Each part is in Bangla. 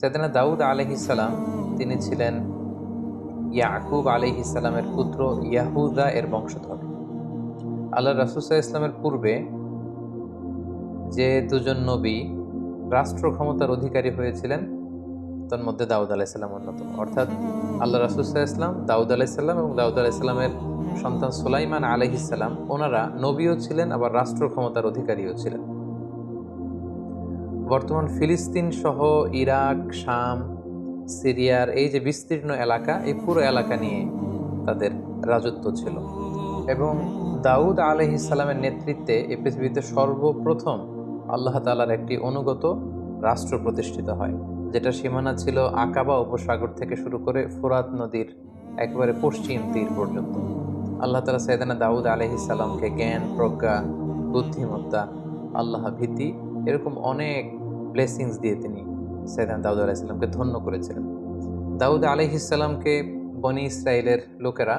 সাইয়েদনা দাউদ আলাইহিস সালাম তিনি ছিলেন ইয়াকুব আলাইহিস সালামের পুত্র ইয়াহুদা এর বংশধর। আল্লাহ রাসূল সাল্লাল্লাহু আলাইহি ওয়াসাল্লামের পূর্বে যে দুজন নবী রাষ্ট্র ক্ষমতার অধিকারী হয়েছিলেন তার মধ্যে দাউদ আলাইহিস সালাম অন্যতম। অর্থাৎ আল্লাহ রাসূল সাল্লাল্লাহু আলাইহি ওয়াসাল্লাম, দাউদ আলাইহিস সালাম এবং দাউদ আলাইহিস সালামের সন্তান সুলাইমান আলাইহিস সালাম ওনারা নবীও ছিলেন, আবার রাষ্ট্র ক্ষমতার অধিকারীও ছিলেন। বর্তমান ফিলিস্তিন সহ ইরাক, শাম, সিরিয়ার এই যে বিস্তীর্ণ এলাকা, এই পুরো এলাকা নিয়ে তাদের রাজত্ব ছিল। এবং দাউদ আলাইহিস সালামের নেতৃত্বে এই পৃথিবীতে সর্বপ্রথম আল্লাহ তাআলার একটি অনুগত রাষ্ট্র প্রতিষ্ঠিত হয়, যেটা সীমানা ছিল আকাবা উপসাগর থেকে শুরু করে ফোরাত নদীর একেবারে পশ্চিম তীর পর্যন্ত। আল্লাহ তাআলা সাইয়েদনা দাউদ আলাইহিস সালামকে জ্ঞান, প্রজ্ঞা, বুদ্ধিমত্তা, আল্লাহ ভীতি এরকম অনেক ব্লেসিংস দিয়ে তিনি সাইয়েদনা দাউদ আলাইহিস সালামকে ধন্য করেছিলেন। দাউদ আলাইহিস সালামকে বনি ইসরাইলের লোকেরা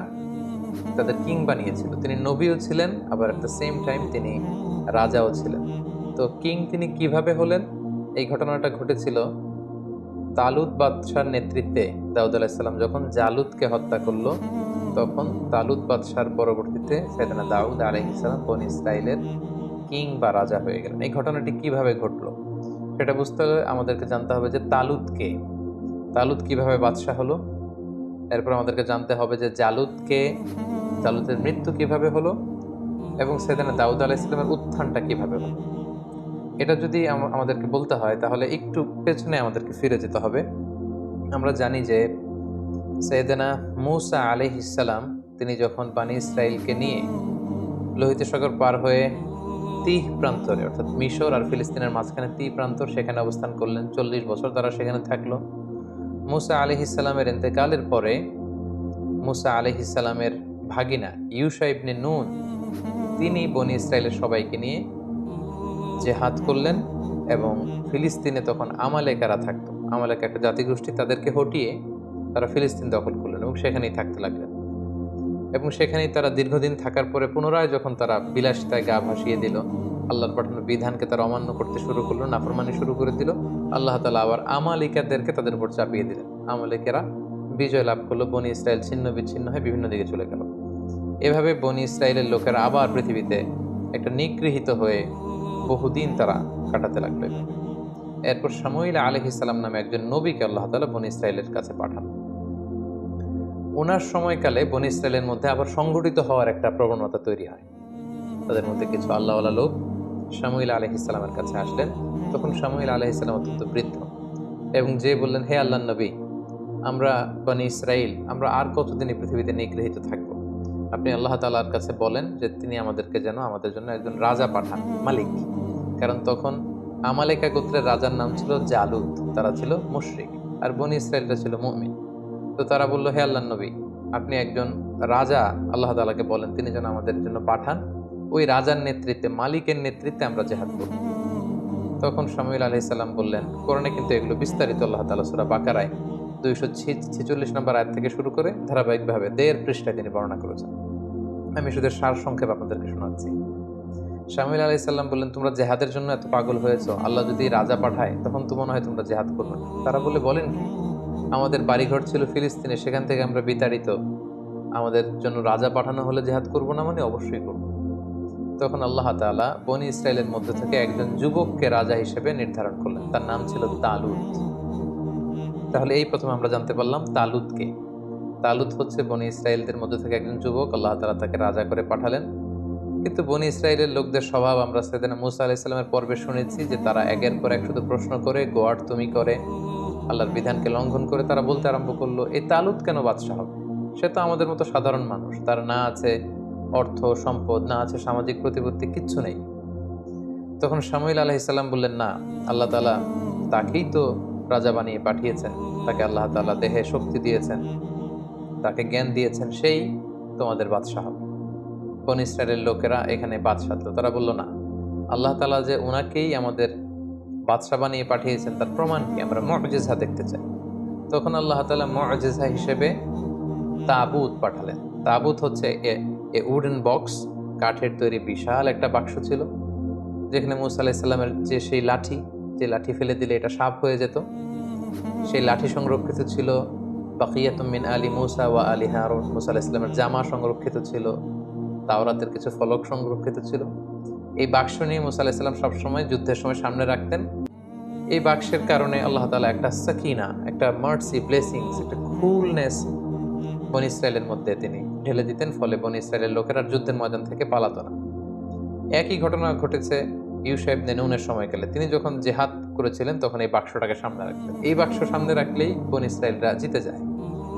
তাদের কিং বানিয়েছিল। তিনি নবীও ছিলেন, আবার এট দ্য সেম টাইম তিনি রাজাও ছিলেন। তো কিং তিনি কিভাবে হলেন? এই ঘটনাটা ঘটেছিল তালুত বাদশার নেতৃত্বে। দাউদ আলাইহিস সালাম যখন জালুতকে হত্যা করলো, তখন তালুত বাদশার পরবর্তীতে সাইয়েদনা দাউদ আলাইহিস সালাম বনি ইসরাইলের কিং বা রাজা হয়ে গেলেন। এই ঘটনাটি কিভাবে ঘটলো সেটা বুঝতে হলে আমাদেরকে জানতে হবে যে তালুতকে, তালুত কিভাবে বাদশাহ হলো। এরপর আমাদেরকে জানতে হবে যে জালুতকে, জালুতের মৃত্যু কিভাবে হলো, এবং সাইয়েদনা দাউদ আলাইহিস সালামের উত্থানটা কিভাবে হলো। এটা যদি আমাদেরকে বলতে হয় তাহলে একটু পেছনে আমাদেরকে ফিরে যেতে হবে। আমরা জানি যে সাইয়েদনা মূসা আলাইহিস সালাম তিনি যখন বনি ইসরাইলকে নিয়ে লোহিত সাগর পার হয়ে তিহ প্রান্তরে, অর্থাৎ মিশর আর ফিলিস্তিনের মাঝখানে তিহ প্রান্তর, সেখানে অবস্থান করলেন। 40 বছর তারা সেখানে থাকলো। মূসা আলাইহিস সালামের ইন্তেকালের পরে মূসা আলাইহিস সালামের ভাগিনা ইউশা ইবনে নুন তিনি বনি ইসরাইলের সবাইকে নিয়ে জেহাদ করলেন, এবং ফিলিস্তিনে তখন আমালেকারা থাকতো। আমালেকা একটা জাতিগোষ্ঠী, তাদেরকে হটিয়ে তারা ফিলিস্তিন দখল করলেন এবং সেখানেই থাকতে লাগলেন। এবং সেখানেই তারা দীর্ঘদিন থাকার পরে পুনরায় যখন তারা বিলাসিতায় গা ভাসিয়ে দিল, আল্লাহর পাঠানো বিধানকে তারা অমান্য করতে শুরু করলো, নাফরমানি শুরু করে দিল, আল্লাহ তাআলা আবার আমালিকাদেরকে তাদের উপর চাপিয়ে দিলেন। আমালিকেরা বিজয় লাভ করলো, বনি ইসরাইল ছিন্ন বিচ্ছিন্ন হয়ে বিভিন্ন দিকে চলে গেল। এভাবে বনি ইসরাইলের লোকেরা আবার পৃথিবীতে একটা নিগৃহীত হয়ে বহুদিন তারা কাটাতে লাগলো। এরপর শামুইল আলাইহিস সালাম নামে একজন নবীকে আল্লাহ তাআলা বনি ইসরাইলের কাছে পাঠান। ওনার সময়কালে বনি ইসরাইলের মধ্যে আবার সংগঠিত হওয়ার একটা প্রবণতা তৈরি হয়। তাদের মধ্যে কিছু আল্লাহওয়ালা লোক শামুইল আলাইহিস সালামের কাছে আসলেন। তখন শামুইল আলাইহিস সালাম অত্যন্ত বৃদ্ধ, এবং যে বললেন, হে আল্লাহর নবী, আমরা বনি ইসরাইল আমরা আর কতদিন এই পৃথিবীতে নিগৃহীত থাকবো? আপনি আল্লাহ তাআলার কাছে বলেন যে তিনি আমাদেরকে যেন আমাদের জন্য একজন রাজা পাঠান, মালিক। কারণ তখন আমালেকা গোত্রের রাজার নাম ছিল জালুত, তারা ছিল মুশরিক, আর বনি ইসরাইলরা ছিল মুমিন। তো তারা বলল, হে আল্লাহর নবী, আপনি একজন রাজা আল্লাহ তাআলাকে বলেন তিনি যেন আমাদের জন্য পাঠান, ওই রাজার নেতৃত্বে, মালিকের নেতৃত্বে আমরা জিহাদ করব। তখন শামুইল আলাইহিস সালাম বললেন, কোরআনে কিন্তু এগুলো বিস্তারিত আল্লাহ তাআলা সূরা বাকারায় 246 নম্বর আয়াত থেকে শুরু করে ধারাবাহিকভাবে 1.5 পৃষ্ঠায় তিনি বর্ণনা করেছেন। আমি শুধু সার সংক্ষেপ আপনাদেরকে শোনাচ্ছি। শামুইল আলাইহিস সালাম বললেন, তোমরা জেহাদের জন্য এত পাগল হয়েছো, আল্লাহ যদি রাজা পাঠায় তখন তো মনে হয় তোমরা জেহাদ করবে না। তারা বলেন কি, আমাদের বাড়িঘর ছিল ফিলিস্তিনে, সেখান থেকে আমরা বিতাড়িত, আমাদের জন্য রাজা পাঠানো হলে জেহাদ করব না? মানে অবশ্যই করব। তখন আল্লাহ তাআলা বনি ইসরাইলের মধ্যে থেকে একজন যুবককে রাজা হিসেবে নির্ধারণ করলেন, তার নাম ছিল তালুত। তাহলে এই প্রথমে আমরা জানতে পারলাম তালুতকে। তালুত হচ্ছে বনি ইসরাইলদের মধ্যে থেকে একজন যুবক, আল্লাহ তাআলা তাকে রাজা করে পাঠালেন। কিন্তু বনি ইসরাইলের লোকদের স্বভাব আমরা সাইয়েদনা মূসা আলাইহিস সালামের পর্বে শুনেছি যে তারা একের পর এক শুধু প্রশ্ন করে, গোয়ার তুমি করে, আল্লাহর বিধানকে লঙ্ঘন করে। তারা বলতে আরম্ভ করলো, এই তালুত কেন বাদশাহ হবে? সে তো আমাদের মতো সাধারণ মানুষ, তার না আছে অর্থ সম্পদ, না আছে সামাজিক প্রতিপত্তি, কিচ্ছু নেই। তখন শামুইল আলাইহিস সালাম বললেন, না, আল্লাহ তাআলা তাকেই তো রাজা বানিয়ে পাঠিয়েছেন, তাকে আল্লাহ তাআলা দেহে শক্তি দিয়েছেন, তাকে জ্ঞান দিয়েছেন, সেই তোমাদের বাদশাহ হবে। বনি ইসরাইলের লোকেরা এখানে বাদশাহ, তারা বলল, না, আল্লাহ তাআলা যে ওনাকেই আমাদের বাদশাহ বানিয়ে পাঠিয়েছেন তার প্রমাণ কি? আমরা মুআজিজা দেখতে চাই। তখন আল্লাহ তাআলা মুআজিজা হিসেবে তাবুত পাঠালেন। তাবুত হচ্ছে এ উডেন বক্স, কাঠের তৈরি বিশাল একটা বাক্স ছিল, যেখানে মূসা আলাইহিস সালামের যে সেই লাঠি, যে লাঠি ফেলে দিলে এটা সাপ হয়ে যেত, সেই লাঠি সংরক্ষিত ছিল, বাকিয়াতুম মিন আলি মুসা ওয়া আলি হারুন, মুসা আলাইহিস সালামের জামা সংরক্ষিত ছিল, তাওরাতের কিছু ফলক সংরক্ষিত ছিল। এই বাক্স নিয়ে মুসা আলাইহিস সালাম সবসময় যুদ্ধের সময় সামনে রাখতেন। এই বাক্সের কারণে আল্লাহ তাআলা একটা সাকিনা, একটা মার্সি, ব্লেসিংস, একটা কুলনেস বনী ইসরায়েলের মধ্যে তিনি ঢেলে দিতেন, ফলে বনী ইসরায়েলের লোকেরা যুদ্ধের ময়দান থেকে পালাতো না। একই ঘটনা ঘটেছে ইউশা ইবনে নুনের সময়কালে। তিনি যখন জেহাদ করেছিলেন তখন এই বাক্সটাকে সামনে রাখতেন। এই বাক্স সামনে রাখলেই বনী ইসরায়েলরা জিতে যায়,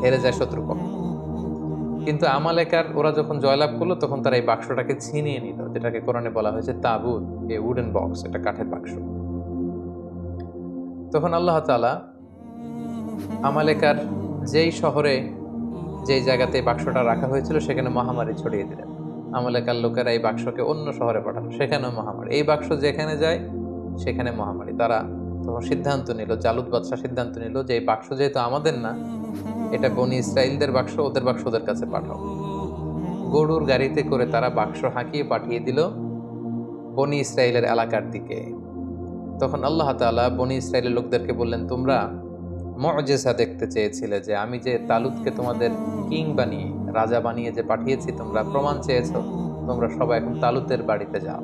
হেরে যায় শত্রুপক্ষ। কিন্তু আমালেকার ওরা যখন জয়লাভ করলো তখন তারা এই বাক্সটাকে ছিনিয়ে নিল, যেটাকে কোরআনে বলা হয়েছে তাবুত, এ উডেন বক্স, এটা কাঠের বাক্স। তখন আল্লাহ তাআলা আমালেকার যেই শহরে, যেই জায়গাতে এই বাক্সটা রাখা হয়েছিল সেখানে মহামারী ছড়িয়ে দিলেন। আমালেকার লোকেরা এই বাক্সকে অন্য শহরে পাঠালো, সেখানেও মহামারী। এই বাক্স যেখানে যায় সেখানে মহামারী। তারা তখন সিদ্ধান্ত নিল, জালুত বাদশাহ সিদ্ধান্ত নিল যে এই বাক্স যেহেতু আমাদের না, এটা বনী ইসরাইলদের বাক্স, ওদের বাক্স ওদের কাছে পাঠাও। গরুর গাড়িতে করে তারা বাক্স হাঁকিয়ে পাঠিয়ে দিল বনী ইসরাইলের এলাকার দিকে। তখন আল্লাহ তাআলা বনী ইসরাইলের লোকদেরকে বললেন, তোমরা মুআজিজা দেখতে চেয়েছিলে, যে আমি যে তালুতকে তোমাদের কিং বানিয়ে, রাজা বানিয়ে যে পাঠিয়েছি, তোমরা প্রমাণ চেয়েছো। তোমরা সবাই এখন তালুতের বাড়িতে যাও,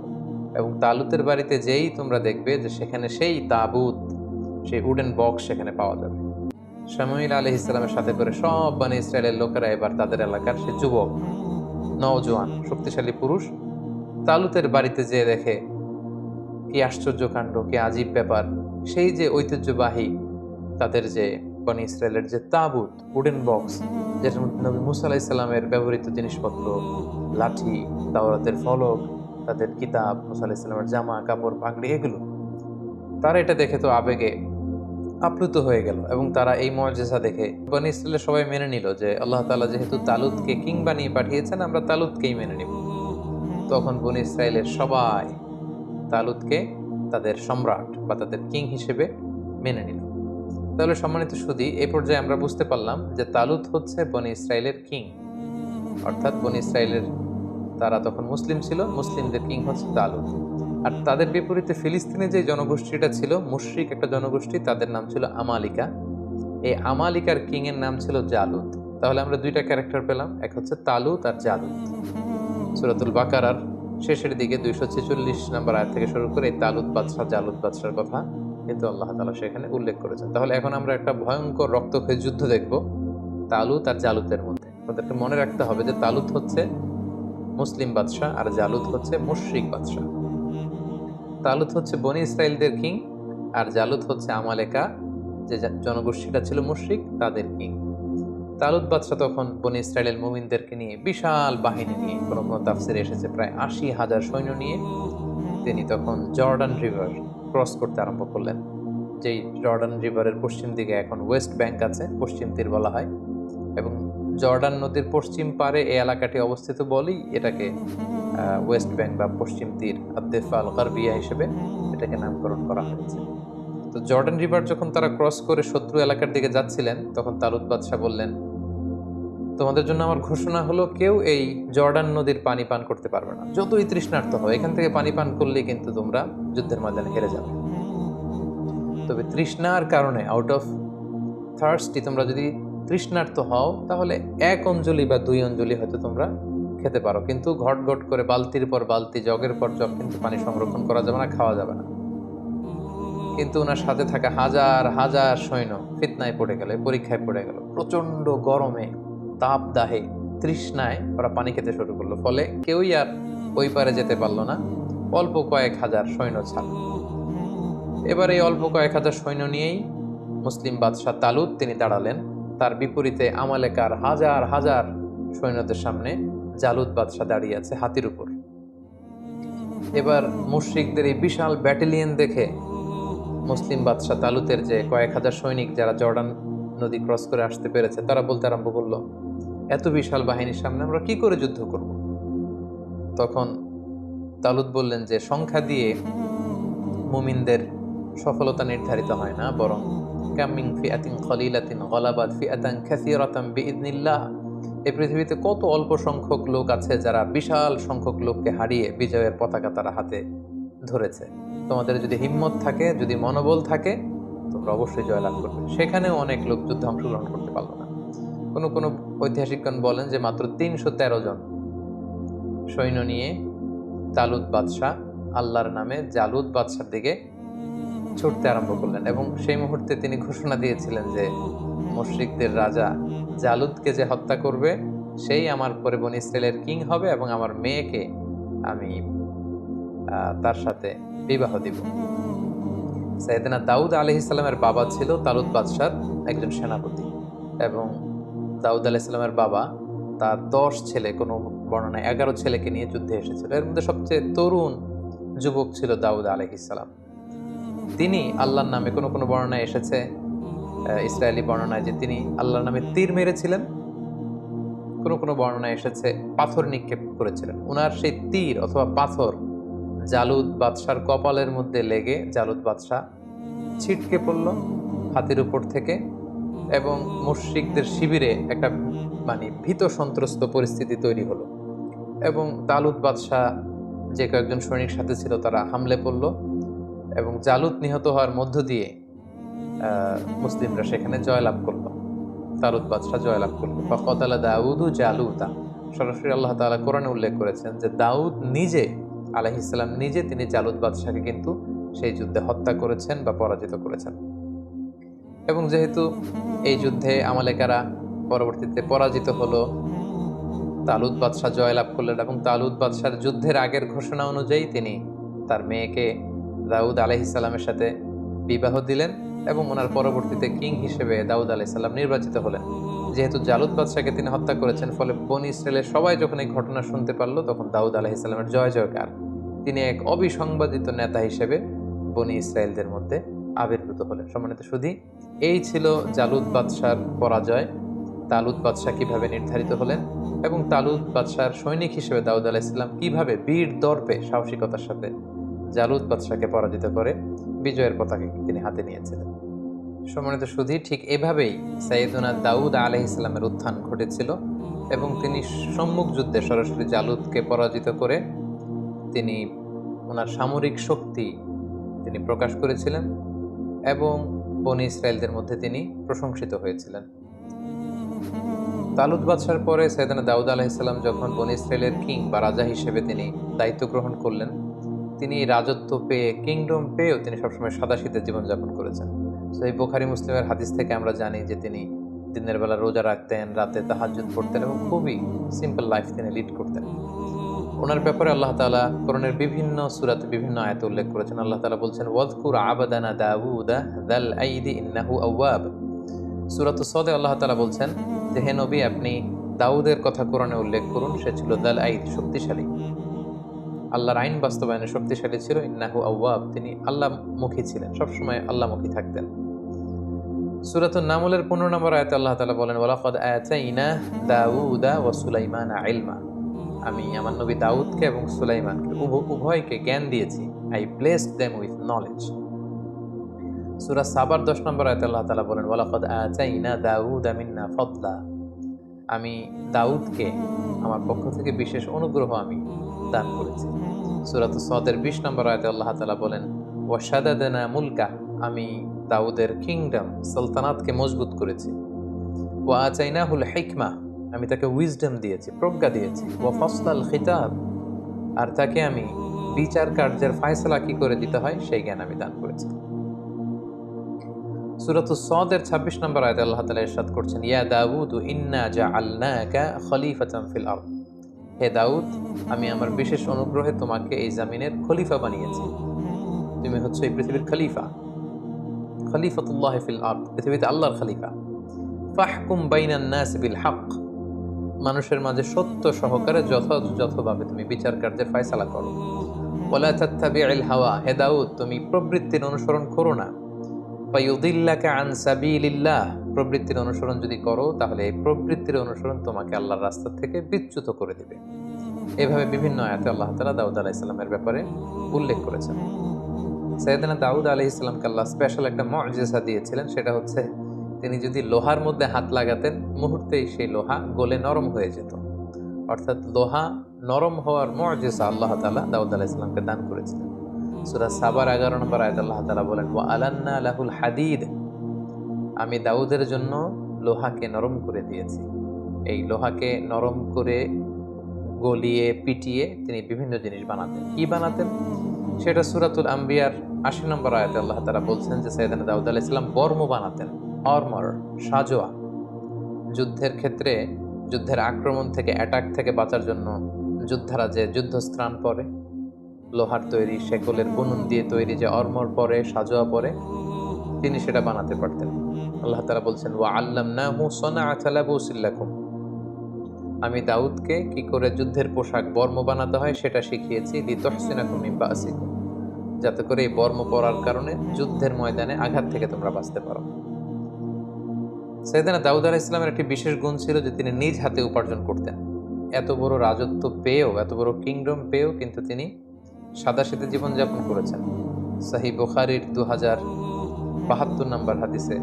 এবং তালুতের বাড়িতে যেই তোমরা দেখবে যে সেখানে সেই তাবুত, সেই উডেন বক্স সেখানে পাওয়া যাবে। শামুয়েল আলাইহিস সালামের সাথে করে সব বনী ইসরায়েলের লোকেরা এবার তাদের এলাকার সে যুবক, নওজোয়ান, শক্তিশালী পুরুষ তালুতের বাড়িতে যেয়ে দেখে কি আশ্চর্য কাণ্ড, কি আজীব ব্যাপার। সেই যে ঐতিহ্যবাহী তাদের যে বনী ইসরায়েলের যে তাবুত, উডেন বক্স, যেটার মধ্যে নবী মুসা আলাইহিস সালামের ব্যবহৃত জিনিসপত্র, লাঠি, তাওরাতের ফলক, তাদের কিতাব, মুসা আলাইহিস সালামের জামা কাপড়, পাগড়ি, এগুলো তারা এটা দেখে তো আবেগে আপ্লুত হয়ে গেল, এবং তারা এই মুআজিজা দেখে বনী ইসরায়েলের সবাই মেনে নিল যে আল্লাহ তাআলা যেহেতু তালুতকে কিং বানিয়ে পাঠিয়েছেন, আমরা তালুতকেই মেনে নিব। তখন বনী ইসরায়েলের সবাই তালুতকে তাদের সম্রাট বা তাদের কিং হিসেবে মেনে নিল। তাহলে সম্মানিত সুধী, এই পর্যায়ে আমরা বুঝতে পারলাম যে তালুত হচ্ছে বনী ইসরায়েলের কিং, অর্থাৎ বনী ইসরায়েলের তারা তখন মুসলিম ছিল, মুসলিমদের কিং হচ্ছে তালুত। আর তাদের বিপরীতে ফিলিস্তিনে যে জনগোষ্ঠীটা ছিল, মুশরিক একটা জনগোষ্ঠী, তাদের নাম ছিল আমালিকা। এই আমালিকার কিং এর নাম ছিল জালুত। তাহলে আমরা দুইটা ক্যারেক্টার পেলাম, এক হচ্ছে তালুত আর জালুত। সূরাতুল বাকারার শেষের দিকে 246 নম্বর আয়াত থেকে শুরু করে এই তালুত বাদশাহ, জালুত বাদশার কথা কিন্তু আল্লাহ তাআলা সেখানে উল্লেখ করেছেন। তাহলে এখন আমরা একটা ভয়ঙ্কর রক্তক্ষয়ী যুদ্ধ দেখব তালুত আর জালুতের মধ্যে। তাদেরকে মনে রাখতে হবে যে তালুত হচ্ছে মুসলিম বাদশাহ আর জালুত হচ্ছে মুশরিক বাদশাহ। তালুত হচ্ছে বনী ইসরায়েলদের কিং, আর জালুত হচ্ছে আমালেকা, যে জনগোষ্ঠীটা ছিল মুশরিক, তাদের কিং। তালুত বাদশাহ তখন বনী ইসরায়েলের মুমিনদেরকে নিয়ে বিশাল বাহিনী নিয়ে, কোনো কোনো তাফসিরে এসেছে প্রায় 80,000 সৈন্য নিয়ে তিনি তখন জর্ডান রিভার ক্রস করতে আরম্ভ করলেন। যেই জর্ডান রিভারের পশ্চিম দিকে এখন ওয়েস্ট ব্যাংক আছে, পশ্চিম তীর বলা হয়, এবং জর্ডান নদীর পশ্চিম পারে এই এলাকাটি অবস্থিত বলেই এটাকে ওয়েস্ট ব্যাংক বা পশ্চিম তীর, আদ-দিফা আল-গারবিয়া হিসেবে এটাকে নামকরণ করা হয়েছে। তো জর্ডান রিভার যখন তারা ক্রস করে শত্রু এলাকার দিকে যাচ্ছিলেন, তখন তালুত বাদশাহ বললেন, তোমাদের জন্য আমার ঘোষণা হলো, কেউ এই জর্ডান নদীর পানি পান করতে পারবে না, যতই তৃষ্ণার্ত হয়। এখান থেকে পানি পান করলেই কিন্তু তোমরা যুদ্ধের ময়দানে হেরে যাবে। তবে তৃষ্ণার কারণে, আউট অফ থার্স্টি, তোমরা যদি তৃষ্ণার্ত হও তাহলে 1 অঞ্জলি বা 2 অঞ্জলি হয়তো তোমরা খেতে পারো, কিন্তু ঘট ঘট করে বালতির পর বালতি, জগের পর জগ কিন্তু পানি সংরক্ষণ করা যাবে না, খাওয়া যাবে না। কিন্তু ওনার সাথে থাকা হাজার হাজার সৈন্য ফিতনায় পড়ে গেল, পরীক্ষায় পড়ে গেল। প্রচন্ড গরমে, তাপ দাহে, তৃষ্ণায় ওরা পানি খেতে শুরু করলো, ফলে কেউই আর ওই পারে যেতে পারলো না, অল্প কয়েক হাজার সৈন্য ছাড়া। এবার এই অল্প কয়েক হাজার সৈন্য নিয়েই মুসলিম বাদশাহ তালুত তিনি দাঁড়ালেন। তার বিপরীতে আমালেকার হাজার হাজার সৈন্যদের সামনে জালুত বাদশাহ দাঁড়িয়ে আছে হাতির উপর। এবার মুশরিকদের এই বিশাল ব্যাটালিয়ন দেখে মুসলিম বাদশাহ তালুতের যে কয়েক হাজার সৈনিক যারা জর্ডান নদী ক্রস করে আসতে পেরেছে, তারা বলতে আরম্ভ করলো, এত বিশাল বাহিনীর সামনে আমরা কি করে যুদ্ধ করব? তখন তালুত বললেন যে সংখ্যা দিয়ে মুমিনদের সফলতা নির্ধারিত হয় না, বরং কাম মিন ফিআতিন কলিলাতিন গালাবাত ফিআতান কাসীরাতান বিইذনিল্লাহ। এই পৃথিবীতে কত অল্প সংখ্যক লোক আছে যারা বিশাল সংখ্যক লোককে হারিয়ে বিজয়ের পতাকা তারা হাতে ধরেছে। তোমাদের যদি হিম্মত থাকে, যদি মনোবল থাকে, তোমরা অবশ্যই জয়লাভ করবে। সেখানেও অনেক লোক যুদ্ধে অংশগ্রহণ করতে পারলো না। কোনো কোনো ঐতিহাসিকগণ বলেন যে মাত্র 313 জন সৈন্য নিয়ে তালুত বাদশাহ আল্লাহর নামে জালুত বাদশার দিকে ছুটতে আরম্ভ করলেন, এবং সেই মুহূর্তে তিনি ঘোষণা দিয়েছিলেন যে মুশরিকদের রাজা জালুতকে যে হত্যা করবে সেই আমার পরে বনী ইসরাইলের কিং হবে, এবং আমার মেয়েকে আমি তার সাথে বিবাহ দিব। সাইয়েদনা দাউদ আলাইহিস সালামের বাবা ছিল তালুত বাদশার একজন সেনাপতি, এবং দাউদ আলাইহিস সালামের বাবা তার 10 ছেলে, কোনো বর্ণনায় 11 ছেলেকে নিয়ে যুদ্ধে এসেছিল। এর মধ্যে সবচেয়ে তরুণ যুবক ছিল দাউদ আলাইহিস সালাম। তিনি আল্লাহর নামে, কোনো কোনো বর্ণনায় এসেছে ইসরায়েলি বর্ণনায় যে তিনি আল্লাহর নামে তীর মেরেছিলেন, কোনো কোনো বর্ণনায় এসেছে পাথর নিক্ষেপ করেছিলেন। ওনার সেই তীর অথবা পাথর জালুত বাদশার কপালের মধ্যে লেগে জালুত বাদশাহ ছিটকে পড়ল হাতির উপর থেকে, এবং মুশরিকদের শিবিরে একটা ভীত সন্ত্রস্ত পরিস্থিতি তৈরি হলো, এবং তালুত বাদশাহ যে কয়েকজন সৈনিক সাথে ছিল তারা হামলে পড়ল, এবং জালুত নিহত হওয়ার মধ্য দিয়ে মুসলিমরা সেখানে জয়লাভ করল, তালুত বাদশাহ জয়লাভ করল। ফাকাতালা দাউদু জালুতা, সরাসরি আল্লাহ তাআলা কোরআনে উল্লেখ করেছেন যে দাউদ নিজে আলাইহিস সালাম নিজে তিনি জালুত বাদশাকে কিন্তু সেই যুদ্ধে হত্যা করেছেন বা পরাজিত করেছেন। এবং যেহেতু এই যুদ্ধে আমালেকারা পরবর্তীতে পরাজিত হলো, তালুত বাদশাহ জয়লাভ করলেন, এবং তালুত বাদশার যুদ্ধের আগের ঘোষণা অনুযায়ী তিনি তার মেয়েকে দাউদ আলাইহিস সালামের সাথে বিবাহ দিলেন, এবং ওনার পরবর্তীতে কিং হিসেবে দাউদ আলাইহিস সালাম নির্বাচিত হলেন। যেহেতু জালুত বাদশাকে তিনি হত্যা করেছেন, ফলে বনী ইসরায়েলের সবাই যখন এই ঘটনা শুনতে পারলো, তখন দাউদ আলাইহিস সালামের জয় জয়কার। তিনি এক অবিসংবাদিত নেতা হিসেবে বনী ইসরায়েলদের মধ্যে আবির্ভূত হলেন। সম্মানিত সুধী, এই ছিল জালুত বাদশার পরাজয়। তালুত বাদশাহ কিভাবে নির্ধারিত হলেন, এবং তালুত বাদশার সৈনিক হিসেবে দাউদ আলাইহিস সালাম কিভাবে বীর দর্পে সাহসিকতার সাথে জালুত বাদশাকে পরাজিত করে বিজয়ের পতাকা তিনি হাতে নিয়েছিলেন। সম্মানিত সুধী, ঠিক এভাবেই সাইয়েদনা দাউদ আলাইহিস সালামের উত্থান ঘটেছিল, এবং তিনি সম্মুখ যুদ্ধে সরাসরি জালুতকে পরাজিত করে তিনি ওনার সামরিক শক্তি তিনি প্রকাশ করেছিলেন, এবং বনী ইসরায়েলদের মধ্যে তিনি প্রশংসিত হয়েছিলেন। তালুত বাদশার পরে সাইয়েদনা দাউদ আলাইহিস সালাম যখন বনী ইসরায়েলের কিং বা রাজা হিসেবে তিনি দায়িত্ব গ্রহণ করলেন, তিনি রাজত্ব পেয়ে, কিংডম পেয়েও তিনি সবসময় সাদাসিধে জীবনযাপন করেছেন। তো এই বুখারী মুসলিমের হাদিস থেকে আমরা জানি যে তিনি দিনের বেলা রোজা রাখতেন, রাতে তাহাজ্জুদ পড়তেন, এবং খুবই সিম্পল লাইফ তিনি লিড করতেন। ওনার ব্যাপারে আল্লাহ তাআলা কোরআনের বিভিন্ন সূরাতে বিভিন্ন আয়াতে উল্লেখ করেছেন। আল্লাহ তাআলা বলছেন, ওয়াযকুর আবাদানা দাউদা যাল আইদি ইন্নাহু আওয়াব। সূরাতুস সাদে আল্লাহ তাআলা বলছেন যে হে নবী, আপনি দাউদের কথা কোরআনে উল্লেখ করুন, সে ছিল যাল আইদ, শক্তিশালী, আল্লাহর আইন বাস্তবায়নে শক্তিশালী ছিল। ইন্নাহু আওয়াব, তিনি আল্লাহমুখী ছিলেন, সবসময় আল্লাহমুখী থাকতেন। সূরাতুন নামলের 15 নম্বর আয়াতে আল্লাহ তাআলা বলেন, ওয়ালাকাদ আতাইনা দাউদা ওয়া সুলাইমানা ইলমা, আমি আমার নবী দাউদকে এবং সুলাইমানকে উভয়কে জ্ঞান দিয়েছি। I blessed them with knowledge. সূরা সাবার 10 নম্বর আয়াতে আল্লাহ তাআলা বলেন, ওয়ালাকাদ আতাইনা দাউদা মিন্না ফাদলা, আমি দাউদকে আমার পক্ষ থেকে বিশেষ অনুগ্রহ আমি দান করেছি। সূরাতুস সাদের 20 নম্বর আয়াতে আল্লাহ তাআলা বলেন, ওয়াশাদাদনা মুলকা, আমি দাউদের কিংডম সালতানাতকে মজবুত করেছি। ওয়া আতাইনাহুল হিকমা, আমি তাকে উইজডম দিয়েছি, প্রজ্ঞা দিয়েছি। ওয়া ফাসলাল খিতাব, আর তাকে আমি বিচার কার্যের ফয়সালা কি করে দিতে হয় সেই জ্ঞান আমি দান করেছি। সূরাতুস সাদের 26 নম্বর আয়াতে আল্লাহ তাআলা ইরশাদ করছেন, ইয়া দাউদ ইন্না জাআলনাকা খলিফাতান ফিল আরদ, হে দাউদ, আমি আমার বিশেষ অনুগ্রহে তোমাকে এই জমিনের খলিফা বানিয়েছি। তুমি হচ্ছে এই পৃথিবীর খলিফা, খলিফাতুল্লাহ ফিল আরদ, পৃথিবীতে আল্লাহর খলিফা। ফাহকুম বাইনান নাস বিল হক, মানুষের মাঝে সত্য সহকারে যথাযথভাবে তুমি বিচার কার্যের ফয়সালা করো। ওয়ালা তাত্তাবিউল হাওয়া, হে দাউদ, তুমি প্রবৃত্তির অনুসরণ করো না। ফায়ুদিল্লাকা আন সাবিলিল্লাহ, প্রবৃত্তির অনুসরণ যদি করো তাহলে এই প্রবৃত্তির অনুসরণ তোমাকে আল্লাহর রাস্তা থেকে বিচ্যুত করে দিবে। এভাবে বিভিন্ন আয়াতে আল্লাহ তাআলা দাউদ আলাইহিস সালামের ব্যাপারে উল্লেখ করেছেন। সাইয়েদনা দাউদ আলাইহিস সালামকে আল্লাহ স্পেশাল একটা মুজিজা দিয়েছিলেন, সেটা হচ্ছে তিনি যদি লোহার মধ্যে হাত লাগাতেন, মুহূর্তেই সেই লোহা গলে নরম হয়ে যেত। অর্থাৎ লোহা নরম হওয়ার মুজিজা আল্লাহ তাআলা দাউদ আলাইহিস সালামকে দান করেছিলেন। সূরা সাবার 11 নম্বর আয়াত আল্লাহ তাআলা বলেন, ওয়া আলান্না লাহুল হাদিদ, আমি দাউদের জন্য লোহাকে নরম করে দিয়েছি। এই লোহাকে নরম করে গলিয়ে পিটিয়ে তিনি বিভিন্ন জিনিস বানাতেন। কি বানাতেন সেটা সূরাতুল আম্বিয়ার ৮০ নম্বর আয়াতে আল্লাহ তাআলা বলছেন যে সাইয়েদনা দাউদ আলাইহিস সালাম বর্ম বানাতেন, আর্মার, সাজোয়া। যুদ্ধের ক্ষেত্রে যুদ্ধের আক্রমণ থেকে, অ্যাটাক থেকে বাঁচার জন্য যোদ্ধারা যে যুদ্ধস্ত্রাণ পরে, লোহার তৈরি শেকলের বুনন দিয়ে তৈরি যে আর্মর পরে, সাজোয়া পরে, তিনি সেটা বানাতে পারতেন। আল্লাহ তাআলা বলছেন, ওয়া আল্লামনাহু সানাআতা লাবুসিল লাকুম, আমি দাউদকে কি করে যুদ্ধের পোশাক বর্ম বানাতে হয় সেটা শিখিয়েছি, লিতুহসিনাকুম মিন বাসিকুম, যাতে করে এই বর্ম পরার কারণে যুদ্ধের ময়দানে আঘাত থেকে তোমরা বাঁচতে পারো। সাইয়েদনা দাউদ আলাইহিস সালামের একটি বিশেষ গুণ ছিল যে তিনি নিজ হাতে উপার্জন করতেন। এত বড় রাজত্ব পেয়েও, এত বড় কিংডম পেয়েও কিন্তু তিনি সাদাসিধে জীবনযাপন করেছেন। সহিহ বুখারীর 2072 নম্বর হাদিসে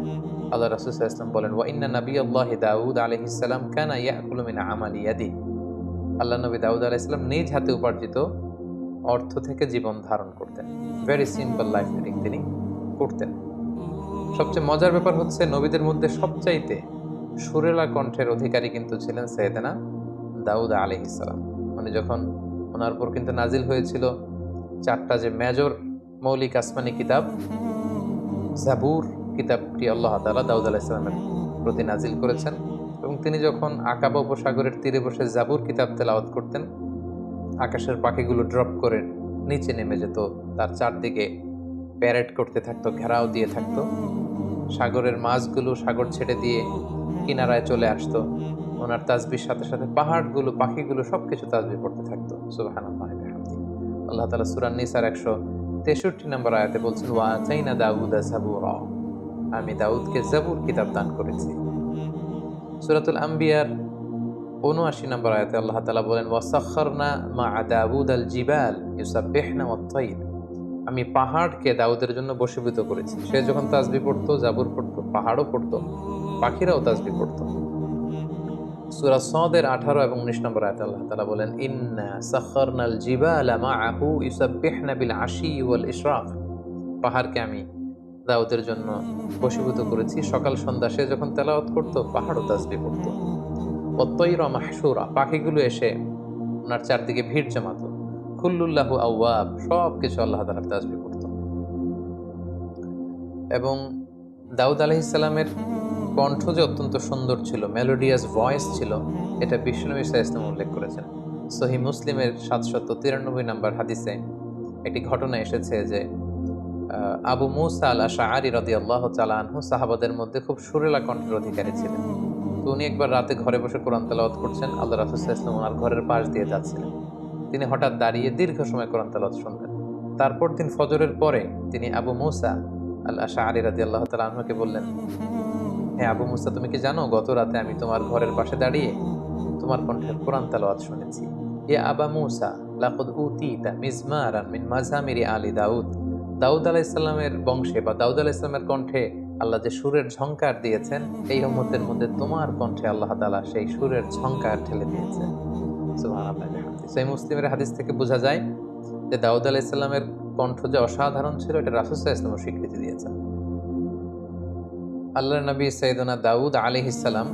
আল্লাহ রাসূল সাল্লাল্লাহু আলাইহি ওয়াসাল্লাম বলেন, ওয়া ইন্না নাবিয়াল্লাহি দাউদ আলাইহিস সালাম কানা ইয়াকুলু মিন আমালি ইয়াদি, আল্লাহ নবী দাউদ আলাইহিস সালাম নিজ হাতে উপার্জিত অর্থ থেকে জীবন ধারণ করতেন। ভেরি সিম্পল লাইফ লিডিং তিনি করতেন। সবচেয়ে মজার ব্যাপার হচ্ছে, নবীদের মধ্যে সবচাইতে সুরেলা কণ্ঠের অধিকারী কিন্তু ছিলেন সাইয়েদনা দাউদ আলাইহিস সালাম। উনি যখন, ওনার উপর কিন্তু নাজিল হয়েছিল 4টা যে মেজর মৌলিক আসমানি কিতাব, জাবুর কিতাবটি আল্লাহ তাআলা দাউদ আলাইহিস সালামের প্রতি নাজিল করেছেন, এবং তিনি যখন আকাবা উপসাগরের তীরে বসে জাবুর কিতাব তেলাওয়াত করতেন, আকাশের পাখিগুলো ড্রপ করে নিচে নেমে যেত, তার চারদিকে প্যারেড করতে থাকতো, ঘেরাও দিয়ে থাকতো। সাগরের মাছগুলো সাগর ছেড়ে দিয়ে কিনারায় চলে আসতো। ওনার তাসবির সাথে সাথে পাহাড়গুলো, পাখিগুলো সবকিছু তাসবিহ পড়তে থাকতো। সুবহানাল্লাহি ওয়া বিহামদিহি। আল্লাহ তাআলা সূরা নিসার 163 নম্বর আয়াতে বলছেন, ওয়া আতাইনা দাউদা যাবুরা, আমি দাউদকে জাবুর কিতাব দান করেছি। সূরাতুল আম্বিয়ার ৭৯ নম্বর আয়াতে আল্লাহ তাআলা বলেন, ওয়া সাখখারনা মা'a দাউদাল জিবাল ইউসাব্বিহনা ওয়াত-তাইর, আমি পাহাড়কে দাউদের জন্য বশীভূত করেছি। সে যখন তাসবিহ পড়তো, জাবুর পড়তো, পাহাড়ও পড়তো, পাখিরাও তাসবিহ পড়তো। সূরা সদের 18 এবং 19 নম্বর আয়াতে আল্লাহ তাআলা বলেন, ইন্না সাখখারনাল জিবালা মা'আহু ইউসাব্বিহনা বিল আশি ওয়াল ইশরাক, পাহাড়কে আমি দাউদের জন্য বশীভূত করেছি। সকাল সন্ধ্যা সে যখন তেলাওয়াত করতো, পাহাড়ও তাসবিহ পড়তো। ওয়াত-তাইরা মাহশুরা, পাখিগুলো এসে ওনার চারদিকে ভিড় জমাতো। কুল্লুল্লাহু আওয়াব, সব কিছু আল্লাহ তাআলার তাসবিহ পড়তো। এবং দাউদ আলাইহিস সালামের কণ্ঠ যে অত্যন্ত সুন্দর ছিল, মেলোডিয়াস ভয়েস ছিল, এটা বিশ্বনবী সাল্লাল্লাহু আলাইহি ওয়াসাল্লাম উল্লেখ করেছেন। সহিহ মুসলিমের 793 নম্বর হাদিসে একটি ঘটনা এসেছে যে আবু মুসা আল আশআরী রাদিয়াল্লাহু তাআলা আনহু সাহাবাদের মধ্যে খুব সুরেলা কণ্ঠের অধিকারী ছিলেন। তো উনি একবার রাতে ঘরে বসে কোরআন তেলাওয়াত করছেন, আল্লাহ রাসূল সাল্লাল্লাহু আলাইহি ওয়াসাল্লাম ওনার ঘরের পাশ দিয়ে যাচ্ছিলেন। তিনি হঠাৎ দাঁড়িয়ে দীর্ঘ সময় কোরআন তেলাওয়াত শুনলেন। তারপর দিন ফজরের পরে তিনি আবু মুসা আল আশআরী রাদিয়াল্লাহু তাআলা আনহুকে বললেন, হে আবু মুসা, তুমি কি জানো গত রাতে আমি তোমার ঘরের পাশে দাঁড়িয়ে তোমার কণ্ঠের কোরআন তেলাওয়াত শুনেছি। ইয়া আবা মুসা লাকাদ উতিতা মিজমারান মিন মাজামিরি আলি দাউদ, দাউদ আলাইহিস সালামের বংশে বা দাউদ আলাইহিস সালামের কণ্ঠে আল্লাহ যে সুরের ঝংকার দিয়েছেন, এই উম্মতের মধ্যে তোমার কণ্ঠে আল্লাহ তাআলা সেই সুরের ঝংকার ঠেলে দিয়েছেন। সুবহানাল্লাহ। সেই মুসলিমের হাদিস থেকে বোঝা যায় যে দাউদ আলাইহিস সালামের কণ্ঠ যে অসাধারণ ছিল, এটা রাসূল সাল্লাল্লাহু আলাইহি ওয়াসাল্লাম স্বীকৃতি দিয়েছেন। আল্লাহর নবী সাইয়েদনা দাউদ আলাইহিস সালাম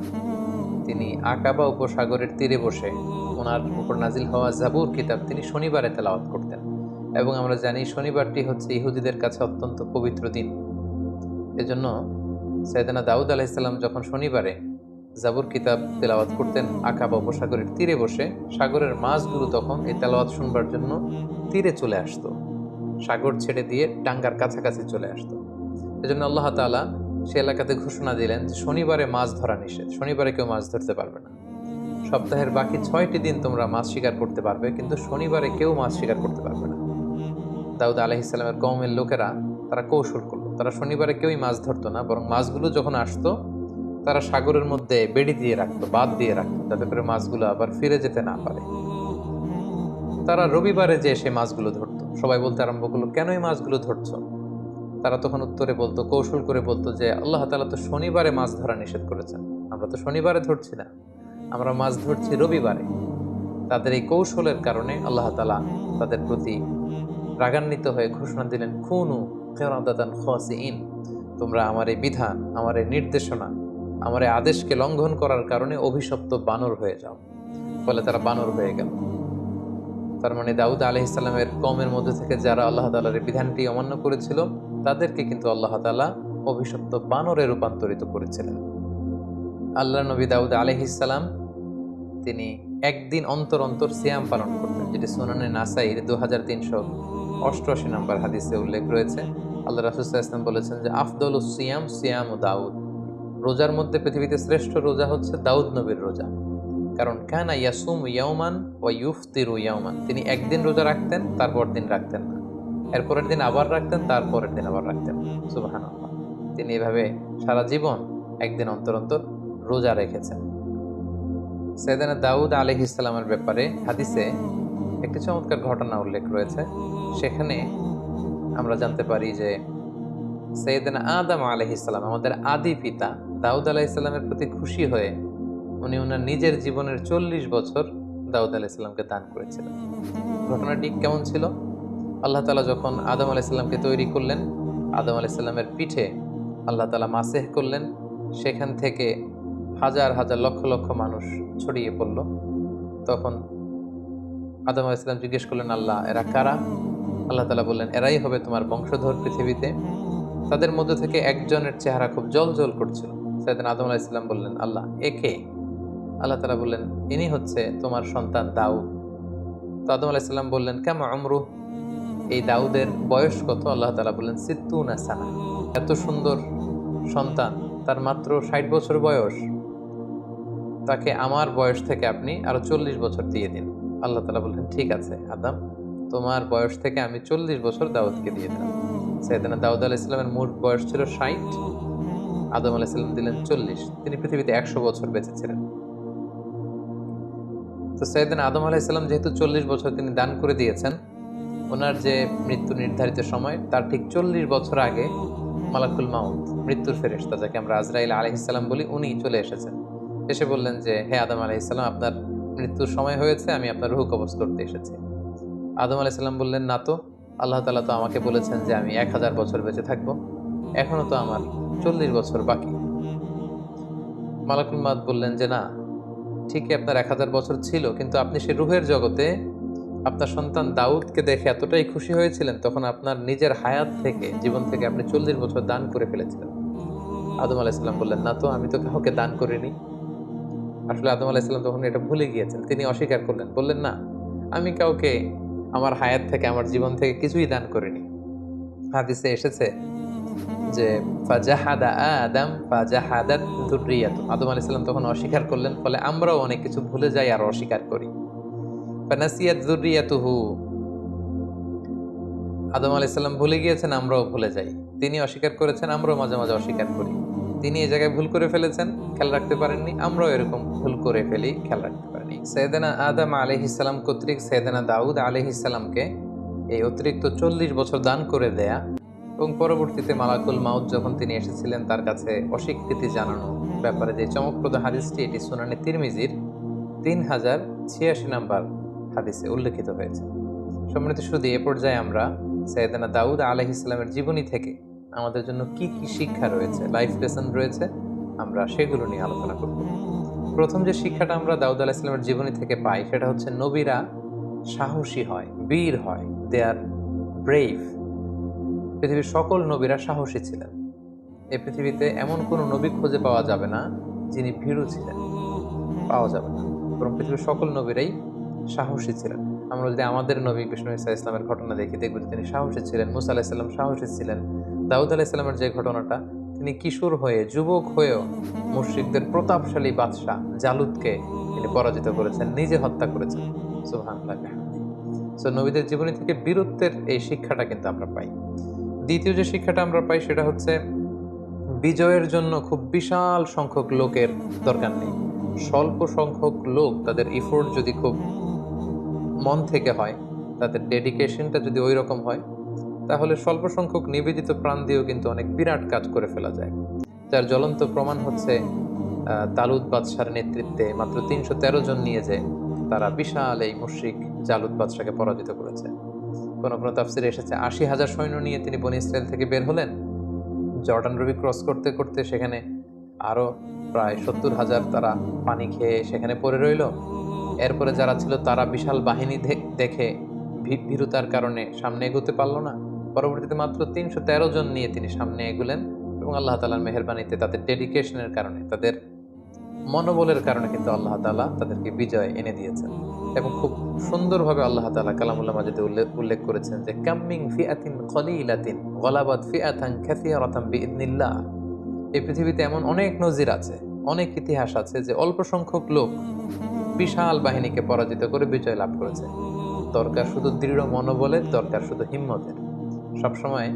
তিনি আকাবা উপসাগরের তীরে বসে ওনার উপর নাজিল হওয়া জাবুর কিতাব তিনি শনিবারে তেলাওয়াত করতেন। এবং আমরা জানি শনিবারটি হচ্ছে ইহুদিদের কাছে অত্যন্ত পবিত্র দিন। এজন্য সাইয়েদনা দাউদ আলাইহিস সালাম যখন শনিবারে জাবুর কিতাব তেলাওয়াত করতেন আকাবা উপসাগরের তীরে বসে, সাগরের মাছগুলো তখন এই তেলাওয়াত শুনবার জন্য তীরে চলে আসতো, সাগর ছেড়ে দিয়ে ডাঙ্গার কাছাকাছি চলে আসতো। এজন্য আল্লাহ তাআলা সে এলাকাতে ঘোষণা দিলেন যে শনিবারে মাছ ধরা নিষেধ, শনিবারে কেউ মাছ ধরতে পারবে না। সপ্তাহের বাকি 6টি দিন তোমরা মাছ শিকার করতে পারবে, কিন্তু শনিবারে কেউ মাছ শিকার করতে পারবে না। দাউদ আলাইহিস সালামের কওমের লোকেরা তারা কৌশল করলো, তারা শনিবারে কেউই মাছ ধরতো না, বরং মাছগুলো যখন আসতো তারা সাগরের মধ্যে বেড়ি দিয়ে রাখতো, বাঁধ দিয়ে রাখতো, যাতে করে মাছগুলো আবার ফিরে যেতে না পারে। তারা রবিবারে যে সে মাছগুলো ধরতো। সবাই বলতে আরম্ভ করলো, কেন এই মাছগুলো ধরছো? তারা তখন উত্তরে বলতো, কৌশল করে বলতো যে আল্লাহ তাআলা তো শনিবারে মাছ ধরা নিষেধ করেছেন, আমরা তো শনিবারে ধরছি না, আমরা মাছ ধরছি রবিবারে। তাদের এই কৌশলের কারণে আল্লাহ তাআলা তাদের প্রতি রাগান্বিত হয়ে ঘোষণা দিলেন, খুনু কিরাদাতান খাসিইন, তোমরা আমার এই বিধান, আমার এই নির্দেশনা, আমার এই আদেশকে লঙ্ঘন করার কারণে অভিশপ্ত বানর হয়ে যাও। ফলে তারা বানর হয়ে গেল। তার মানে দাউদ আলাইহিস সালামের কওমের মধ্যে থেকে যারা আল্লাহ তাআলার এই বিধানটি অমান্য করেছিল, তাদেরকে কিন্তু আল্লাহ তাআলা অভিশপ্ত বানরে রূপান্তরিত করেছিলেন। আল্লাহর নবী দাউদ আলাইহিস সালাম তিনি একদিন অন্তর অন্তর সিয়াম পালন করতেন, যেটি সুনানে নাসাইর 2388 নম্বর হাদিসে উল্লেখ রয়েছে। আল্লাহ রাসূল সাল্লাল্লাহু আলাইহি ওয়াসাল্লাম বলেছেন যে আফদলুস সিয়াম সিয়ামু দাউদ, রোজার মধ্যে পৃথিবীতে শ্রেষ্ঠ রোজা হচ্ছে দাউদ নবীর রোজা। কারণ কানা ইয়াসুমু ইয়াওমান ওয়া ইউফতিরু ইয়াওমান, তিনি একদিন রোজা রাখতেন, তারপর দিন রাখতেন না, এরপরের দিন আবার রাখতেন, তারপরের দিন আবার রাখতেন না। সুবহানাল্লাহ, তিনি এভাবে সারা জীবন একদিন অন্তর অন্তর রোজা রেখেছেন। সাইয়েদনা দাউদ আলাইহিস সালামের ব্যাপারে হাদিসে একটি চমৎকার ঘটনা উল্লেখ রয়েছে। সেখানে আমরা জানতে পারি যে সাইয়েদনা আদম আলাইহিস সালাম, আমাদের আদি পিতা, দাউদ আলাইহিস সালামের প্রতি খুশি হয়ে উনি ওনার নিজের জীবনের 40 বছর দাউদ আলাইহিস সালামকে দান করেছিলেন। ঘটনাটি কেমন ছিল? আল্লাহ তাআলা যখন আদম আলাইহিস সালামকে তৈরি করলেন, আদম আলাইহিস সালামের পিঠে আল্লাহ তাআলা মাসেহ করলেন, সেখান থেকে হাজার হাজার লক্ষ লক্ষ মানুষ ছড়িয়ে পড়ল। তখন আদম আলাইহিস সালাম জিজ্ঞেস করলেন, আল্লাহ এরা কারা? আল্লাহ তাআলা বললেন, এরাই হবে তোমার বংশধর পৃথিবীতে। তাদের মধ্যে থেকে একজনের চেহারা খুব জ্বলজ্বল করছিল। সাইয়েদনা আদম আলাইহিস সালাম বললেন, আল্লাহ একে? আল্লাহ তাআলা বললেন, ইনি হচ্ছে তোমার সন্তান দাউদ। তো আদম আলাইহিস সালাম বললেন, কামা আমরু, এই দাউদের বয়স কত? আল্লাহ তাআলা বললেন, সিত্তুনা সানা, এত সুন্দর সন্তান, তার মাত্র 60 বছর বয়স, তাকে আমার বয়স থেকে আপনি আরো 40 বছর দিয়ে দিন। আল্লাহ তাআলা বললেন, ঠিক আছে আদম, তোমার বয়স থেকে আমি 40 বছর দাউদকে দিয়ে দিলাম। সাইয়েদনা দাউদ আলাইহিস সালামের মোট বয়স ছিল 60, আদম আলাইহিস সালাম দিলেন 40। তিনি পৃথিবীতে 100 বছর বেঁচে ছিলেন। তো সাইয়েদনা আদম আলাইহিস সালাম যেহেতু 40 বছর তিনি দান করে দিয়েছেন, ওনার যে মৃত্যু নির্ধারিত সময় তার ঠিক 40 বছর আগে মালাকুল মাউত, মৃত্যুর ফেরেশতা, যাকে আমরা আজরাইল আলাইহিস সালাম বলি, উনি চলে এসেছেন। এসে বললেন যে, হে আদম আলাইহিস সালাম, আপনার মৃত্যুর সময় হয়েছে, আমি আপনার রূহ কবজ করতে এসেছি। আদম আলাইহিস সালাম বললেন, না তো, আল্লাহ তাআলা তো আমাকে বলেছেন যে আমি 1000 বছর বেঁচে থাকবো, এখনো তো আমার 40 বছর বাকি। মালাকুল মাউত বললেন যে, না, ঠিকই আপনার 1000 বছর ছিল, কিন্তু আপনি সে রূহের জগতে আপনার সন্তান দাউদকে দেখে এতটাই খুশি হয়েছিলেন, তখন আপনার নিজের হায়াত থেকে, জীবন থেকে আপনি 40 বছর দান করে ফেলেছিলেন। আদম আলাইহিস সালাম বললেন, না তো, আমি তো কাউকে দান করিনি। আসলে আদম আলাইহিস সালাম তখন এটা ভুলে গিয়েছেন, তিনি অস্বীকার করলেন, বললেন, না, আমি কাউকে আমার হায়াত থেকে, আমার জীবন থেকে কিছুই দান করিনি। হাদিসে এসেছে যে ফাজাহাদা আদম ফাজাহাদাত যুররিয়াতু, আদম আলাইহিস সালাম তখন অস্বীকার করলেন, ফলে আমরাও অনেক কিছু ভুলে যাই আর অস্বীকার করি। ফানাসিয়াত যুররিয়াতুহু, আদম আলাইহিস সালাম ভুলে গিয়েছেন, আমরাও ভুলে যাই। তিনি অস্বীকার করেছেন, আমরাও মাঝে মাঝে অস্বীকার করি। তিনি এই জায়গায় ভুল করে ফেলেছেন, খেয়াল রাখতে পারেননি, আমরাও এরকম ভুল করে ফেলি, খেয়াল রাখতে পারিনি। সাইয়েদনা আদম আলাইহিস সালাম কর্তৃক সাইয়েদনা দাউদ আলাইহিস সালামকে এই অতিরিক্ত 40 বছর দান করে দেয়া, এবং পরবর্তীতে মালাকুল মাউত যখন তিনি এসেছিলেন তার কাছে অস্বীকৃতি জানানো ব্যাপারে যে চমকপ্রদ হাদিসটি, এটি সুনানে তিরমিজির 3086 নম্বর হাদিসে উল্লেখিত হয়েছে। সম্মানিত সুধী, এ পর্যায়ে আমরা সাইয়েদনা দাউদ আলাইহিস সালামের জীবনী থেকে আমাদের জন্য কি কি শিক্ষা রয়েছে, লাইফ লেসন রয়েছে, আমরা সেগুলো নিয়ে আলোচনা করব। প্রথম যে শিক্ষাটা আমরা দাউদ আলাইহিস সালামের জীবনী থেকে পাই, সেটা হচ্ছে নবীরা সাহসী হয়, বীর হয়, দে আর ব্রেভ। পৃথিবীর সকল নবীরা সাহসী ছিলেন। এই পৃথিবীতে এমন কোনো নবী খুঁজে পাওয়া যাবে না যিনি ভীরু ছিলেন, পাওয়া যাবে না, বরং পৃথিবীর সকল নবীরাই সাহসী ছিলেন। আমরা যদি আমাদের নবী বিষ্ণু ঈসা ইসলামের ঘটনা দেখি, দেখব যে তিনি সাহসী ছিলেন। মুসা আলাইহিস সালাম সাহসী ছিলেন। দাউদ আলাইহিস সালামের যে ঘটনাটা, তিনি কিশোর হয়ে, যুবক হয়েও মুশরিকদের প্রতাপশালী বাদশাহ জালুতকে তিনি পরাজিত করেছেন, নিজে হত্যা করেছেন। সুবহানাল্লাহ। সো নবীদের জীবনী থেকে বীরত্বের এই শিক্ষাটা কিন্তু আমরা পাই। দ্বিতীয় যে শিক্ষাটা আমরা পাই, সেটা হচ্ছে বিজয়ের জন্য খুব বিশাল সংখ্যক লোকের দরকার নেই। স্বল্প সংখ্যক লোক, তাদের ইফোর্ট যদি খুব মন থেকে হয়, তাদের ডেডিকেশনটা যদি ওই রকম হয়, তাহলে স্বল্প সংখ্যক নিবেদিত প্রাণ দিয়েও কিন্তু অনেক বিরাট কাজ করে ফেলা যায়। যার জ্বলন্ত প্রমাণ হচ্ছে তালুত বাদশার নেতৃত্বে মাত্র 313 জন নিয়ে যে তারা বিশাল এই মুশরিক জালুত বাদশাকে পরাজিত করেছে। কোনো কোনো তাফসিরে এসেছে 80,000 সৈন্য নিয়ে তিনি বনী ইসরায়েল থেকে বের হলেন। জর্ডান নদী ক্রস করতে করতে সেখানে আরও প্রায় 70,000 তারা পানি খেয়ে সেখানে পড়ে রইল। এরপরে যারা ছিল তারা বিশাল বাহিনী দেখে ভীরুতার কারণে সামনে এগোতে পারল না। পরবর্তীতে মাত্র 313 জন নিয়ে তিনি সামনে এগুলেন এবং আল্লাহ তাআলার মেহেরবানিতে তাদের ডেডিকেশনের কারণে, তাদের মনোবলের কারণে কিন্তু আল্লাহ তাআলা তাদেরকে বিজয় এনে দিয়েছেন। এবং খুব সুন্দরভাবে আল্লাহ তাআলা কালামুল্লাহ মাজিদে উল্লেখ করেছেন যে কাম্মিং ফিআতিন কলিলাতিন গলাবাত ফিআতান কাসীরাতান বিইذনিল্লাহ। এই পৃথিবীতে এমন অনেক নজির আছে, অনেক ইতিহাস আছে যে অল্প সংখ্যক লোক বিশাল বাহিনীকে পরাজিত করে বিজয় লাভ করেছে। দরকার শুধু দৃঢ় মনোবলের, দরকার শুধু হিম্মতের। সবসময়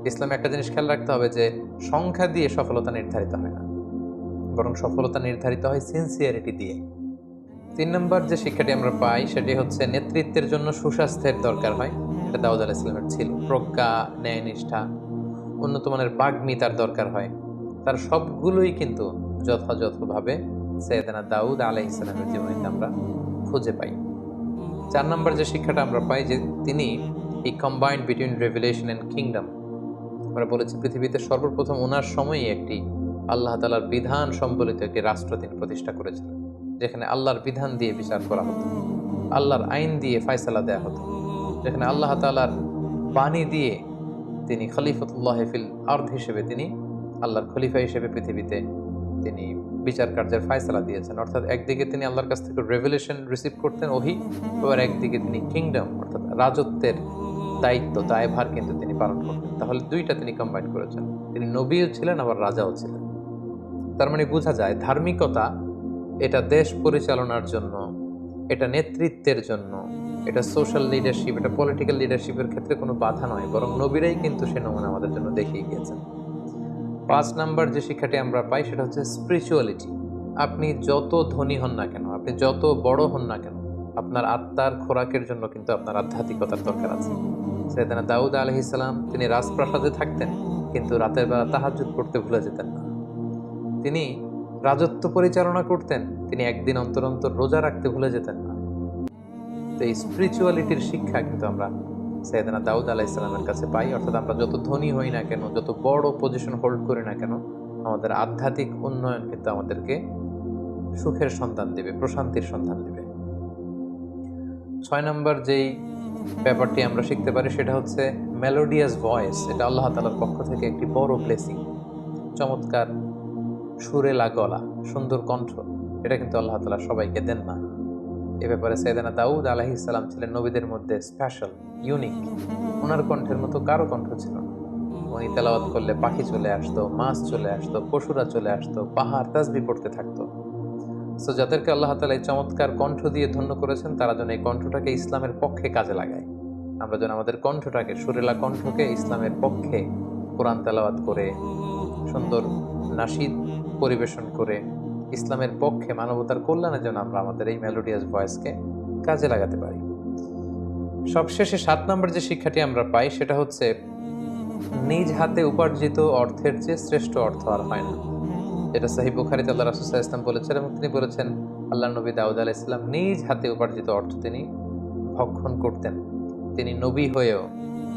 ইসলামে একটা জিনিস খেয়াল রাখতে হবে যে সংখ্যা দিয়ে সফলতা নির্ধারিত হয় না, বরং সফলতা নির্ধারিত হয় সিনসিয়ারিটি দিয়ে। 3 নম্বর যে শিক্ষাটি আমরা পাই সেটি হচ্ছে নেতৃত্বের জন্য সুস্বাস্থ্যের দরকার হয়। এটা দাউদ আলাইহিস সালামের ছিল। প্রজ্ঞা, ন্যায়নিষ্ঠা, উন্নত মানের বাগ্মিতার দরকার হয়। তার সবগুলোই কিন্তু যথাযথভাবে সাইয়েদনা দাউদ আলাইহিস সালামের জীবনীতে আমরা খুঁজে পাই। 4 নম্বর যে শিক্ষাটা আমরা পাই যে তিনি এই combined between revelation and kingdom. আমরা বলেছি পৃথিবীতে সর্বপ্রথম ওনার সময়ই একটি আল্লাহ তাআলার বিধান সম্বলিত একটি রাষ্ট্র তিনি প্রতিষ্ঠা করেছিলেন, যেখানে আল্লাহর বিধান দিয়ে বিচার করা হতো, আল্লাহর আইন দিয়ে ফয়সালা দেয়া হতো, যেখানে আল্লাহ তাআলার বাণী দিয়ে তিনি খলিফাতুল্লাহ ফিল আরদ হিসেবে, তিনি আল্লাহর খলিফা হিসেবে পৃথিবীতে তিনি বিচার কার্যের ফয়সালা দিয়েছেন। অর্থাৎ একদিকে তিনি আল্লাহর কাছ থেকে রেভেলেশন রিসিভ করতেন, ওহী, আবার একদিকে তিনি কিংডম অর্থাৎ রাজত্বের দায়িত্ব, দায়ভার কিন্তু তিনি পালন করতেন। তাহলে দুইটা তিনি কম্বাইন করেছেন, তিনি নবীও ছিলেন আবার রাজাও ছিলেন। তার মানে বোঝা যায় ধার্মিকতা এটা দেশ পরিচালনার জন্য, এটা নেতৃত্বের জন্য, এটা সোশ্যাল লিডারশিপ, এটা পলিটিক্যাল লিডারশিপের ক্ষেত্রে কোনো বাধা নয়, বরং নবীরাই কিন্তু সে নমুনা আমাদের জন্য দেখিয়ে গিয়েছেন। 5 নাম্বার যে শিক্ষাটি আমরা পাই সেটা হচ্ছে স্পিরিচুয়ালিটি। আপনি যত ধনী হন না কেন, আপনি যত বড় হন না কেন, আপনার আত্মার খোরাকের জন্য কিন্তু আপনার আধ্যাত্মিকতার দরকার আছে। সাইয়েদনা দাউদ আলাইহিস সালাম তিনি রাজপ্রাসাদে থাকতেন, কিন্তু রাতের বেলা তাহাজ্জুদ পড়তে ভুলে যেতেন না। তিনি রাজত্ব পরিচালনা করতেন, তিনি একদিন অন্তর অন্তর রোজা রাখতে ভুলে যেতেন না। তো এই স্পিরিচুয়ালিটির শিক্ষা কিন্তু আমরা সাইয়েদনা দাউদ আলাইহিস সালামের কাছে পাই। অর্থাৎ আমরা যত ধনী হই না কেন, যত বড় পজিশন হোল্ড করি না কেন, আমাদের আধ্যাত্মিক উন্নয়ন কিন্তু আমাদেরকে সুখের সন্ধান দেবে, প্রশান্তির সন্ধান দেবে। 6 নম্বর যেই ব্যাপারটি আমরা শিখতে পারি সেটা হচ্ছে মেলোডিয়াস ভয়েস। এটা আল্লাহ তাআলার পক্ষ থেকে একটি বড় ব্লেসিং। চমৎকার সুরেলা গলা, সুন্দর কণ্ঠ, এটা কিন্তু আল্লাহ তাআলা সবাইকে দেন না। এ ব্যাপারে সাইয়েদনা দাউদ আলাইহিস সালাম ছিলেন নবীদের মধ্যে স্পেশাল, ইউনিক। ওনার কণ্ঠের মতো কারো কণ্ঠ ছিল না। উনি তেলাওয়াত করলে পাখি চলে আসতো, মাছ চলে আসতো, পশুরা চলে আসতো, পাহাড় তাসবিহ পড়তে থাকতো। সো যাদেরকে আল্লাহ তাআলা এই চমৎকার কণ্ঠ দিয়ে ধন্য করেছেন, তারা যেন এই কণ্ঠটাকে ইসলামের পক্ষে কাজে লাগায়। আমরা যেন আমাদের কণ্ঠটাকে, সুরেলা কণ্ঠকে ইসলামের পক্ষে কোরআন তেলাওয়াত করে, সুন্দর নাশিদ পরিবেশন করে, ইসলামের পক্ষে, মানবতার কল্যাণে যেন আমরা আমাদের এই মেলোডিয়াস ভয়েসকে কাজে লাগাতে পারি। সবশেষে 7 নম্বর যে শিক্ষাটি আমরা পাই সেটা হচ্ছে নিজ হাতে উপার্জিত অর্থের চেয়ে শ্রেষ্ঠ অর্থ আর হয় না। যেটা সহিহ বুখারীতে আল্লাহ রাসূল সাল্লাল্লাহু আলাইহি ওয়াসাল্লাম বলেছেন, এবং তিনি বলেছেন আল্লাহর নবী দাউদ আলাইহিস সালাম নিজ হাতে উপার্জিত অর্থ তিনি ভক্ষণ করতেন। তিনি নবী হয়েও,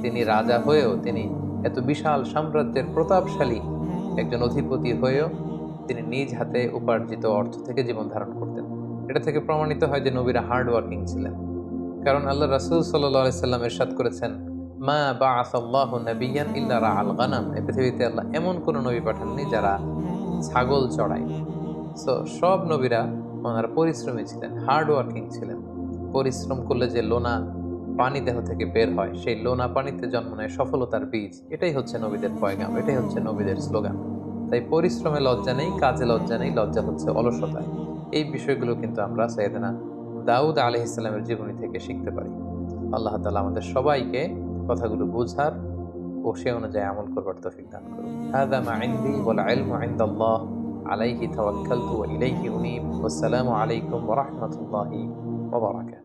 তিনি রাজা হয়েও, তিনি এত বিশাল সাম্রাজ্যের প্রতাপশালী একজন অধিপতি হয়েও তিনি নিজ হাতে উপার্জিত অর্থ থেকে জীবন ধারণ করতেন। এটা থেকে প্রমাণিত হয় যে নবীরা হার্ড ওয়ার্কিং ছিলেন। কারণ আল্লাহ রাসূল সাল্লাল্লাহু আলাইহি সাল্লাম ইরশাদ করেছেন, মা বাআসাল্লাহু নাবিয়্যান ইল্লা রাআল গানাম। এই পৃথিবীতে আল্লাহ এমন কোনো নবী পাঠাননি যারা ছাগল চড়ায়। সো সব নবীরা ওনারা পরিশ্রমী ছিলেন, হার্ড ওয়ার্কিং ছিলেন। পরিশ্রম করলে যে লোনা পানি দেহ থেকে বের হয়, সেই লোনা পানিতে জন্ম নেয় সফলতার বীজ। এটাই হচ্ছে নবীদের পয়গাম, এটাই হচ্ছে নবীদের স্লোগান। তাই পরিশ্রমে লজ্জা নেই, কাজে লজ্জা নেই, লজ্জা হচ্ছে অলসতায়। এই বিষয়গুলো কিন্তু আমরা সাইয়েদনা দাউদ আলাইহিস সালামের জীবনী থেকে শিখতে পারি। আল্লাহ তাআলা আমাদের সবাইকে কথাগুলো বোঝার ও সে অনুযায়ী আমল করবার তৌফিক দান করুন। হাযা মা ইনদি ওয়াল ইলমু ইনদাল্লাহ আলাইহি তাওয়াক্কালতু ওয়া ইলাইহি উনীব। ওয়াসসালামু আলাইকুম ওয়া রাহমাতুল্লাহি ওয়া বারাকাতুহু।